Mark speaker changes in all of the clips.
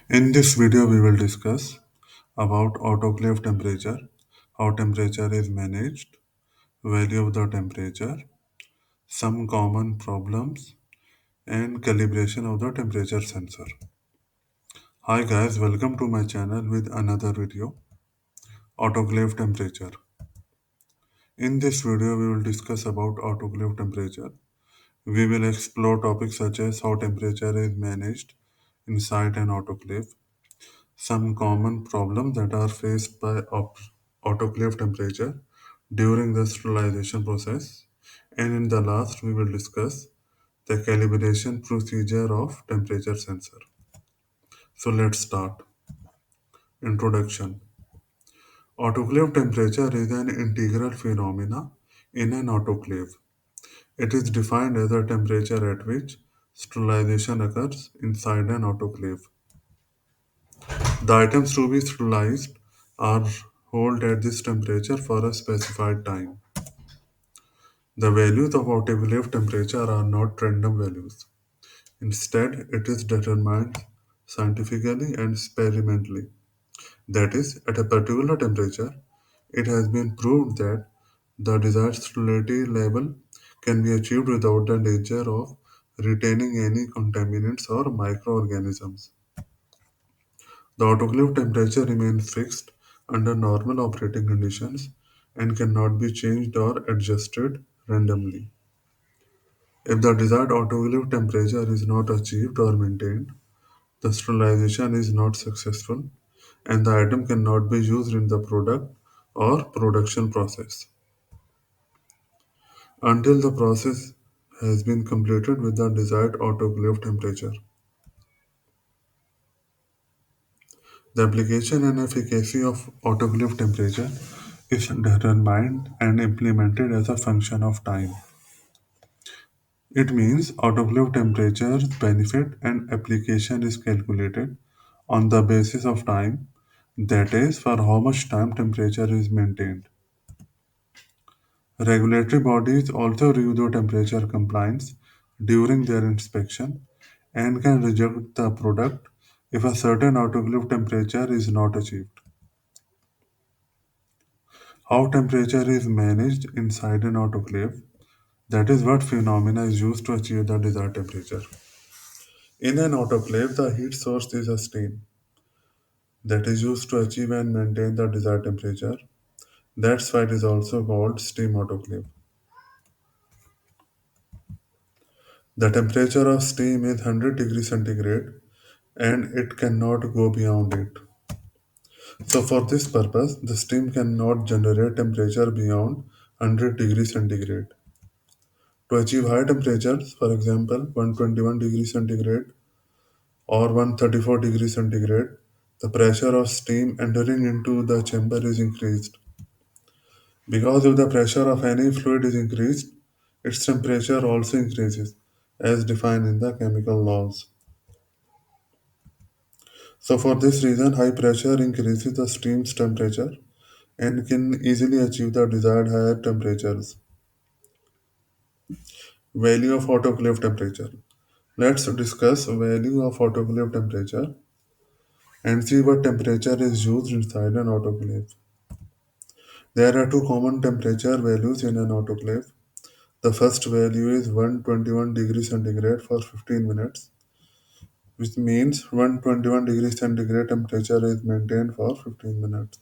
Speaker 1: In this video, we will discuss about autoclave temperature, how temperature is managed, value of the temperature, some common problems, and calibration of the temperature sensor. Hi guys, welcome to my channel with another video, autoclave temperature. In this video, we will discuss about autoclave temperature. We will explore topics such as how temperature is managed inside an autoclave, some common problems that are faced by autoclave temperature during the sterilization process, and in the last we will discuss the calibration procedure of temperature sensor. So let's start. Introduction. Autoclave temperature is an integral phenomena in an autoclave. It is defined as the temperature at which sterilization occurs inside an autoclave. The items to be sterilized are held at this temperature for a specified time. The values of autoclave temperature are not random values. Instead, it is determined scientifically and experimentally. That is, at a particular temperature, it has been proved that the desired sterility level can be achieved without the danger of retaining any contaminants or microorganisms. The autoclave temperature remains fixed under normal operating conditions and cannot be changed or adjusted randomly. If the desired autoclave temperature is not achieved or maintained, the sterilization is not successful and the item cannot be used in the product or production process until the process has been completed with the desired autoclave temperature. The application and efficacy of autoclave temperature is determined and implemented as a function of time. It means autoclave temperature's benefit and application is calculated on the basis of time, that is, for how much time temperature is maintained. Regulatory bodies also review the temperature compliance during their inspection and can reject the product if a certain autoclave temperature is not achieved. How temperature is managed inside an autoclave, that is what phenomena is used to achieve the desired temperature. In an autoclave, the heat source is a steam that is used to achieve and maintain the desired temperature. That's why it is also called steam autoclave. The temperature of steam is 100 degrees centigrade and it cannot go beyond it. So for this purpose, the steam cannot generate temperature beyond 100 degrees centigrade. To achieve high temperatures, for example 121 degrees centigrade or 134 degrees centigrade, the pressure of steam entering into the chamber is increased. Because if the pressure of any fluid is increased, its temperature also increases, as defined in the chemical laws. So for this reason, high pressure increases the steam's temperature and can easily achieve the desired higher temperatures. Value of autoclave temperature. Let's discuss value of autoclave temperature and see what temperature is used inside an autoclave. There are two common temperature values in an autoclave. The first value is 121 degrees centigrade for 15 minutes, which means 121 degrees centigrade temperature is maintained for 15 minutes.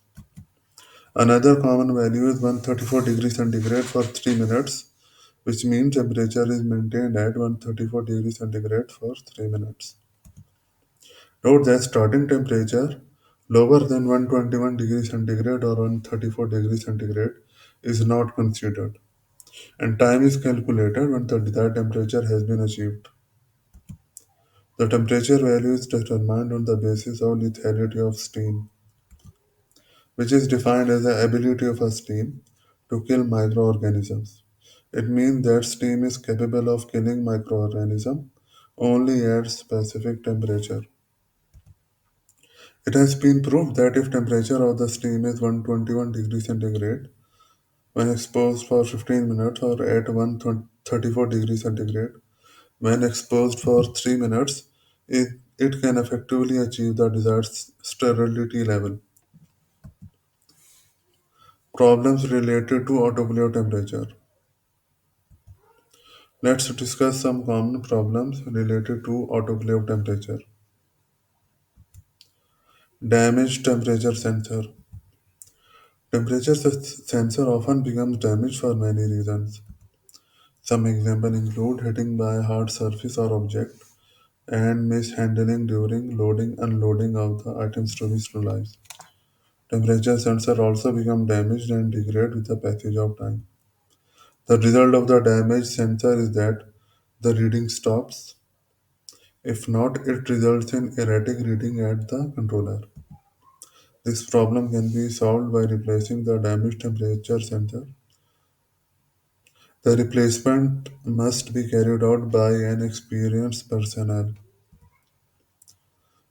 Speaker 1: Another common value is 134 degrees centigrade for 3 minutes, which means temperature is maintained at 134 degrees centigrade for 3 minutes. Note that starting temperature lower than 121 degrees centigrade or 134 degrees centigrade is not considered, and time is calculated when the desired temperature has been achieved. The temperature value is determined on the basis of lethality of steam, which is defined as the ability of a steam to kill microorganisms. It means that steam is capable of killing microorganisms only at specific temperature. It has been proved that if temperature of the steam is 121 degrees centigrade when exposed for 15 minutes or at 134 degrees centigrade when exposed for 3 minutes, it can effectively achieve the desired sterility level. Problems related to autoclave temperature. Let's discuss some common problems related to autoclave temperature. Damaged temperature sensor. Temperature sensor often becomes damaged for many reasons. Some examples include hitting by a hard surface or object and mishandling during loading unloading of the items to be sterilized. Temperature sensor also become damaged and degrade with the passage of time. The result of the damaged sensor is that the reading stops. If not, it results in erratic reading at the controller. This problem can be solved by replacing the damaged temperature sensor. The replacement must be carried out by an experienced personnel.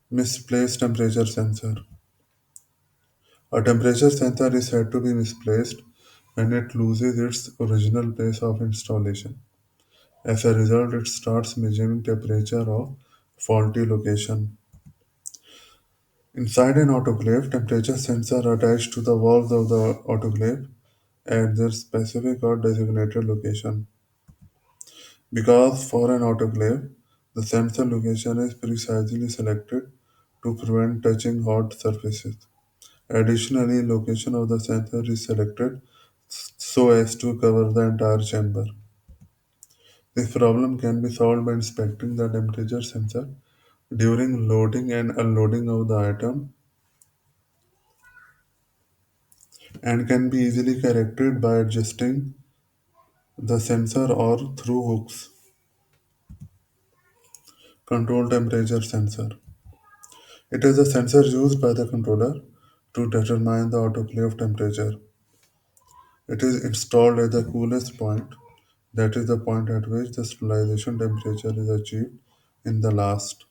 Speaker 1: Misplaced temperature sensor. A temperature sensor is said to be misplaced when it loses its original place of installation. As a result, it starts measuring temperature of faulty location. Inside an autoclave, temperature sensors are attached to the walls of the autoclave at their specific or designated location. Because for an autoclave, the sensor location is precisely selected to prevent touching hot surfaces. Additionally, location of the sensor is selected so as to cover the entire chamber. This problem can be solved by inspecting the temperature sensor during loading and unloading of the item and can be easily corrected by adjusting the sensor or through hooks. Control temperature sensor. It is a sensor used by the controller to determine the autoclave temperature. It is installed at the coolest point, that is the point at which the sterilization temperature is achieved in the last.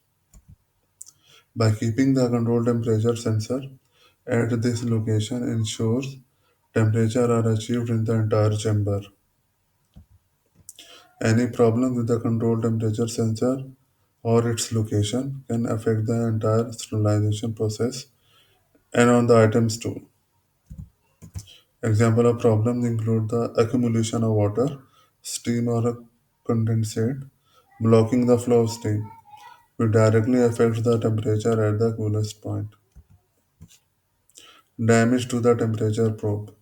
Speaker 1: By keeping the control temperature sensor at this location ensures temperature are achieved in the entire chamber. Any problem with the control temperature sensor or its location can affect the entire sterilization process and on the items too. Example of problems include the accumulation of water, steam or condensate, blocking the flow of steam, which directly affects the temperature at the coolest point. Damage to the temperature probe.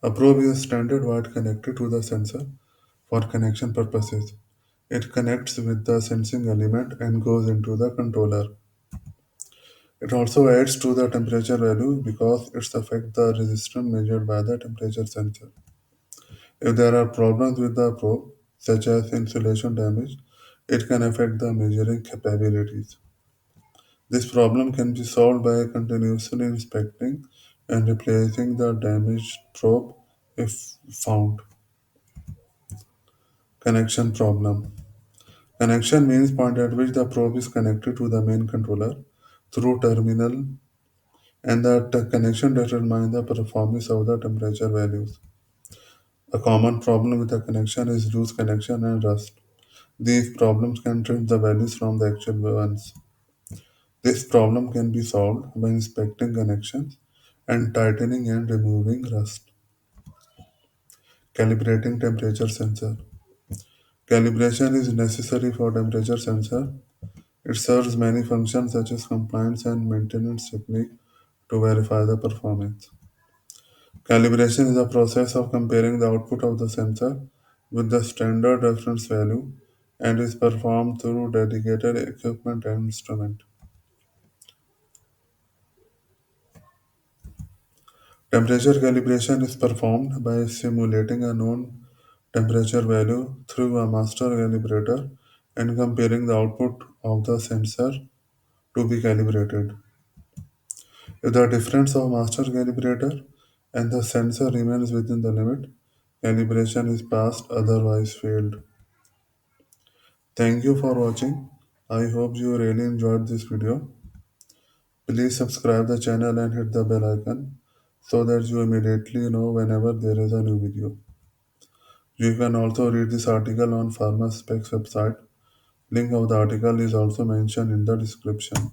Speaker 1: A probe is a standard wire connected to the sensor for connection purposes. It connects with the sensing element and goes into the controller. It also adds to the temperature value because it affects the resistance measured by the temperature sensor. If there are problems with the probe, such as insulation damage, it can affect the measuring capabilities. This problem can be solved by continuously inspecting and replacing the damaged probe if found. Connection problem. Connection means point at which the probe is connected to the main controller through terminal and that connection determines the performance of the temperature values. A common problem with the connection is loose connection and rust. These problems can drift the values from the actual ones. This problem can be solved by inspecting connections and tightening and removing rust. Calibrating temperature sensor. Calibration is necessary for temperature sensor. It serves many functions such as compliance and maintenance technique to verify the performance. Calibration is a process of comparing the output of the sensor with the standard reference value and is performed through dedicated equipment and instrument. Temperature calibration is performed by simulating a known temperature value through a master calibrator and comparing the output of the sensor to be calibrated. If the difference of master calibrator and the sensor remains within the limit, calibration is passed, otherwise failed. Thank you for watching. I hope you really enjoyed this video. Please subscribe the channel and hit the bell icon so that you immediately know whenever there is a new video. You can also read this article on PharmaSpec's website Link of the article is also mentioned in the description.